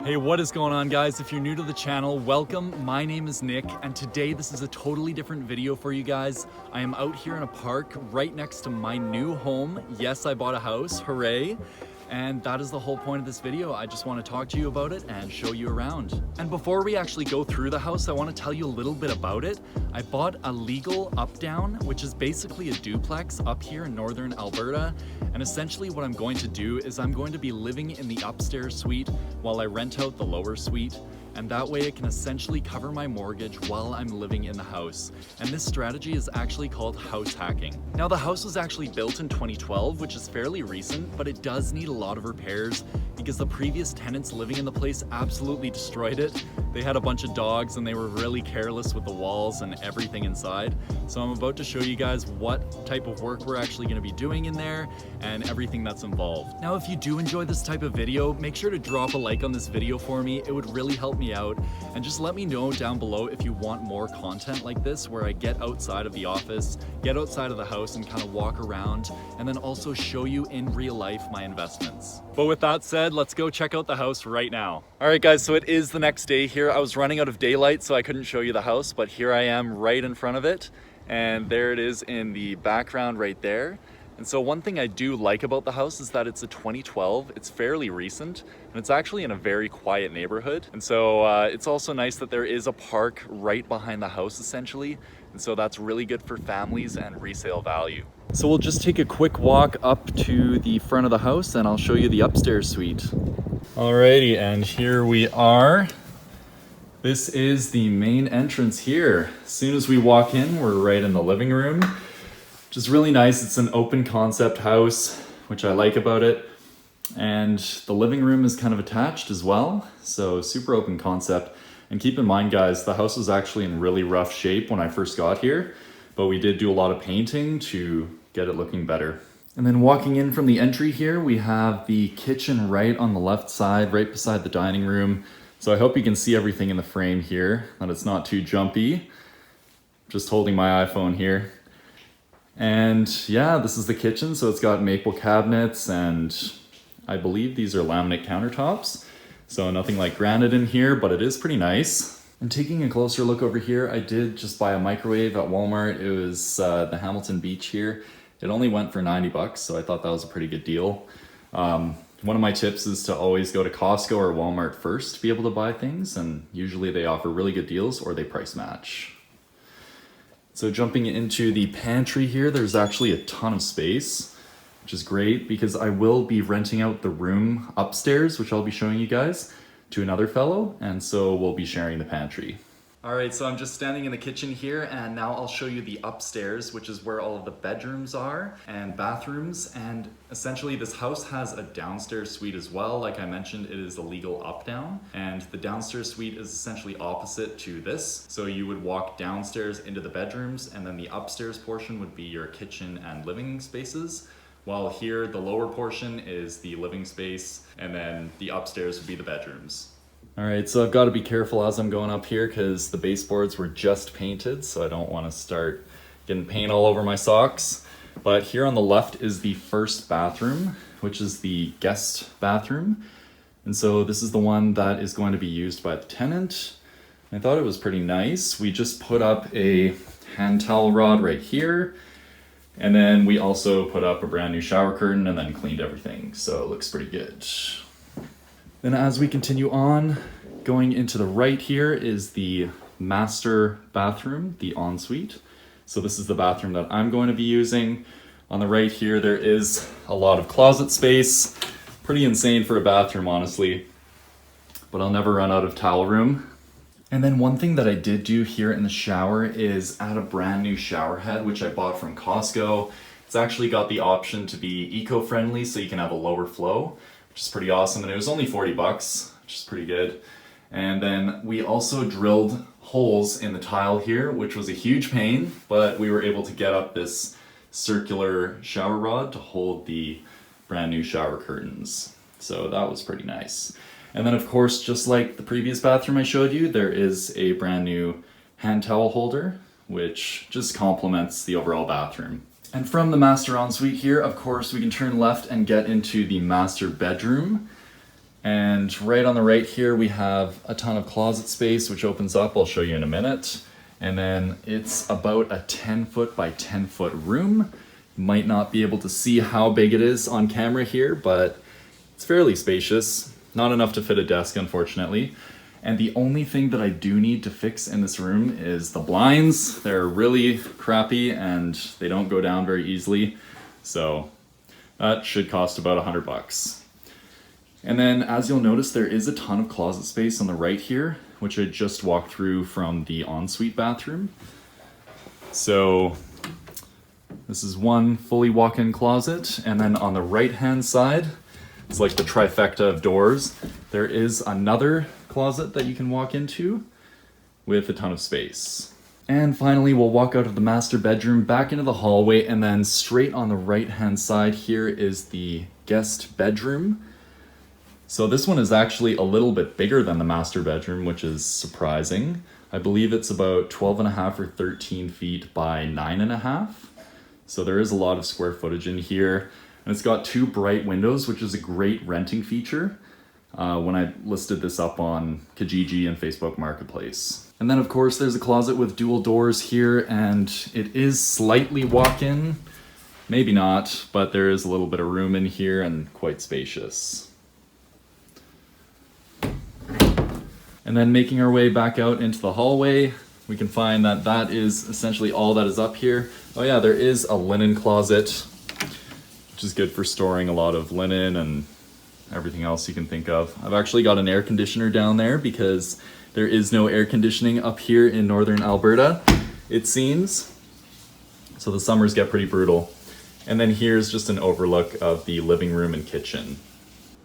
Hey, what is going on, guys? If you're new to the channel, welcome. My name is Nick, and today this is a totally different video for you guys. I am out here in a park right next to my new home. Yes, I bought a house, hooray. And that is the whole point of this video. I just want to talk to you about it and show you around. And before we actually go through the house, I want to tell you a little bit about it. I bought a legal up-down, which is basically a duplex up here in northern Alberta. And essentially what I'm going to do is I'm going to be living in the upstairs suite while I rent out the lower suite. And that way it can essentially cover my mortgage while I'm living in the house. And this strategy is actually called house hacking. Now, the house was actually built in 2012, which is fairly recent, but it does need a lot of repairs because the previous tenants living in the place absolutely destroyed it. They had a bunch of dogs and they were really careless with the walls and everything inside. So I'm about to show you guys what type of work we're actually going to be doing in there and everything that's involved. Now, if you do enjoy this type of video, make sure to drop a like on this video for me. It would really help me out, and just let me know down below if you want more content like this where I get outside of the office, get outside of the house and kind of walk around, and then also show you in real life my investments. But with that said, let's go check out the house right now. All right, guys, so it is the next day here. I was running out of daylight, so I couldn't show you the house, but here I am right in front of it, and there it is in the background right there. And so one thing I do like about the house is that it's a 2012, it's fairly recent, and it's actually in a very quiet neighborhood. And so it's also nice that there is a park right behind the house essentially. And so that's really good for families and resale value. So we'll just take a quick walk up to the front of the house and I'll show you the upstairs suite. Alrighty, and here we are. This is the main entrance here. As soon as we walk in, we're right in the living room, which is really nice. It's an open concept house, which I like about it. And the living room is kind of attached as well. So super open concept. And keep in mind, guys, the house was actually in really rough shape when I first got here, but we did do a lot of painting to get it looking better. And then walking in from the entry here, we have the kitchen right on the left side, right beside the dining room. So I hope you can see everything in the frame here, that it's not too jumpy. Just holding my iPhone here. And yeah, this is the kitchen. So it's got maple cabinets and I believe these are laminate countertops. So nothing like granite in here, but it is pretty nice. And taking a closer look over here, I did just buy a microwave at Walmart. It was the Hamilton Beach here. It only went for 90 bucks, so I thought that was a pretty good deal. One of my tips is to always go to Costco or Walmart first to be able to buy things, and usually they offer really good deals or they price match. So jumping into the pantry here, there's actually a ton of space, which is great because I will be renting out the room upstairs, which I'll be showing you guys, to another fellow, and so we'll be sharing the pantry. All right, so I'm just standing in the kitchen here, and now I'll show you the upstairs, which is where all of the bedrooms are and bathrooms. And essentially this house has a downstairs suite as well. Like I mentioned, it is a legal up-down, and the downstairs suite is essentially opposite to this. So you would walk downstairs into the bedrooms, and then the upstairs portion would be your kitchen and living spaces. While here, the lower portion is the living space, and then the upstairs would be the bedrooms. All right, so I've got to be careful as I'm going up here because the baseboards were just painted, so I don't want to start getting paint all over my socks. But here on the left is the first bathroom, which is the guest bathroom. And so this is the one that is going to be used by the tenant. I thought it was pretty nice. We just put up a hand towel rod right here. And then we also put up a brand new shower curtain and then cleaned everything. So it looks pretty good. Then as we continue on, going into the right here is the master bathroom, the ensuite. So this is the bathroom that I'm going to be using. On the right here, there is a lot of closet space. Pretty insane for a bathroom, honestly, but I'll never run out of towel room. And then one thing that I did do here in the shower is add a brand new shower head, which I bought from Costco. It's actually got the option to be eco-friendly, so you can have a lower flow, which is pretty awesome. And it was only 40 bucks, which is pretty good. And then we also drilled holes in the tile here, which was a huge pain, but we were able to get up this circular shower rod to hold the brand new shower curtains. So that was pretty nice. And then of course, just like the previous bathroom I showed you, there is a brand new hand towel holder, which just complements the overall bathroom. And from the master ensuite here, of course, we can turn left and get into the master bedroom. And right on the right here, we have a ton of closet space, which opens up. I'll show you in a minute. And then it's about a 10-foot by 10-foot room. You might not be able to see how big it is on camera here, but it's fairly spacious. Not enough to fit a desk, unfortunately. And the only thing that I do need to fix in this room is the blinds. They're really crappy and they don't go down very easily. So that should cost about $100. And then as you'll notice, there is a ton of closet space on the right here, which I just walked through from the ensuite bathroom. So this is one fully walk-in closet. And then on the right-hand side, it's like the trifecta of doors. There is another closet that you can walk into with a ton of space. And finally, we'll walk out of the master bedroom back into the hallway, and then straight on the right-hand side here is the guest bedroom. So this one is actually a little bit bigger than the master bedroom, which is surprising. I believe it's about 12.5 or 13 feet by 9.5. So there is a lot of square footage in here. And it's got 2 bright windows, which is a great renting feature when I listed this up on Kijiji and Facebook Marketplace. And then of course there's a closet with dual doors here, and it is slightly walk-in, maybe not, but there is a little bit of room in here and quite spacious. And then making our way back out into the hallway, we can find that that is essentially all that is up here. Oh yeah, there is a linen closet, which is good for storing a lot of linen and everything else you can think of. I've actually got an air conditioner down there because there is no air conditioning up here in northern Alberta, it seems. So the summers get pretty brutal. And then here's just an overlook of the living room and kitchen.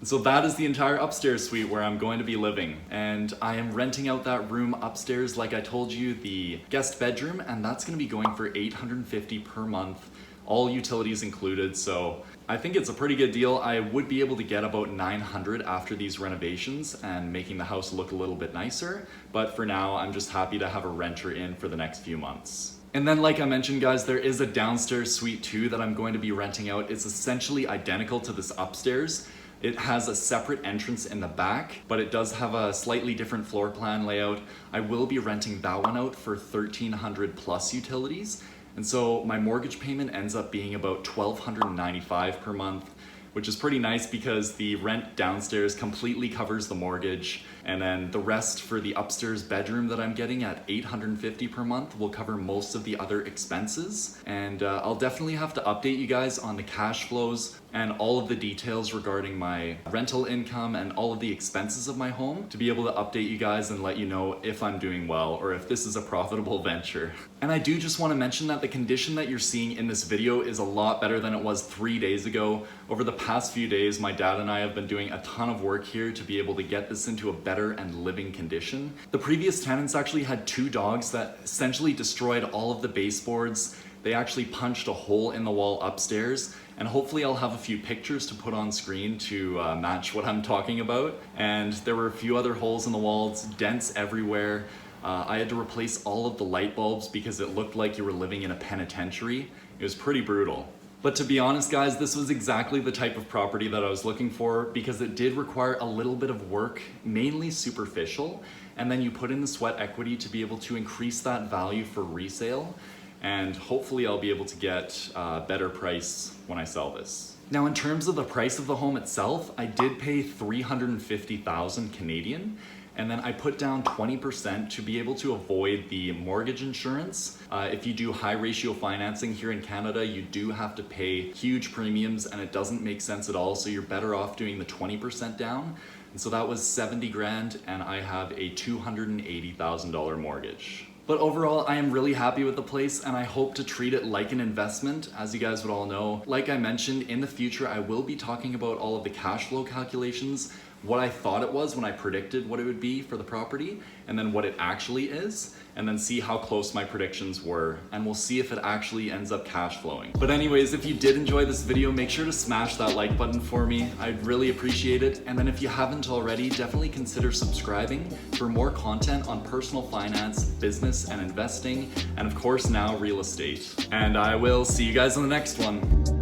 So that is the entire upstairs suite where I'm going to be living. And I am renting out that room upstairs, like I told you, the guest bedroom, and that's gonna be going for $850 per month, all utilities included. So I think it's a pretty good deal. I would be able to get about $900 after these renovations and making the house look a little bit nicer. But for now, I'm just happy to have a renter in for the next few months. And then like I mentioned, guys, there is a downstairs suite too that I'm going to be renting out. It's essentially identical to this upstairs. It has a separate entrance in the back, but it does have a slightly different floor plan layout. I will be renting that one out for $1,300 plus utilities. And so my mortgage payment ends up being about $1,295 per month, which is pretty nice because the rent downstairs completely covers the mortgage. And then the rest for the upstairs bedroom that I'm getting at $850 per month will cover most of the other expenses. And I'll definitely have to update you guys on the cash flows and all of the details regarding my rental income and all of the expenses of my home to be able to update you guys and let you know if I'm doing well or if this is a profitable venture. And I do just want to mention that the condition that you're seeing in this video is a lot better than it was 3 days ago. Over the past few days, my dad and I have been doing a ton of work here to be able to get this into a better and living condition. The previous tenants actually had 2 dogs that essentially destroyed all of the baseboards. They actually punched a hole in the wall upstairs, and hopefully I'll have a few pictures to put on screen to match what I'm talking about. And there were a few other holes in the walls, dents everywhere. I had to replace all of the light bulbs because it looked like you were living in a penitentiary. It was pretty brutal. But to be honest, guys, this was exactly the type of property that I was looking for because it did require a little bit of work, mainly superficial, and then you put in the sweat equity to be able to increase that value for resale. And hopefully I'll be able to get a better price when I sell this. Now, in terms of the price of the home itself, I did pay $350,000 Canadian, and then I put down 20% to be able to avoid the mortgage insurance. If you do high ratio financing here in Canada, you do have to pay huge premiums and it doesn't make sense at all. So you're better off doing the 20% down. And so that was 70 grand and I have a $280,000 mortgage. But overall, I am really happy with the place and I hope to treat it like an investment, as you guys would all know. Like I mentioned, in the future, I will be talking about all of the cash flow calculations, what I thought it was when I predicted what it would be for the property, and then what it actually is, and then see how close my predictions were, and we'll see if it actually ends up cash flowing. But anyways, if you did enjoy this video, make sure to smash that like button for me. I'd really appreciate it. And then if you haven't already, definitely consider subscribing for more content on personal finance, business and investing, and of course now real estate. And I will see you guys on the next one.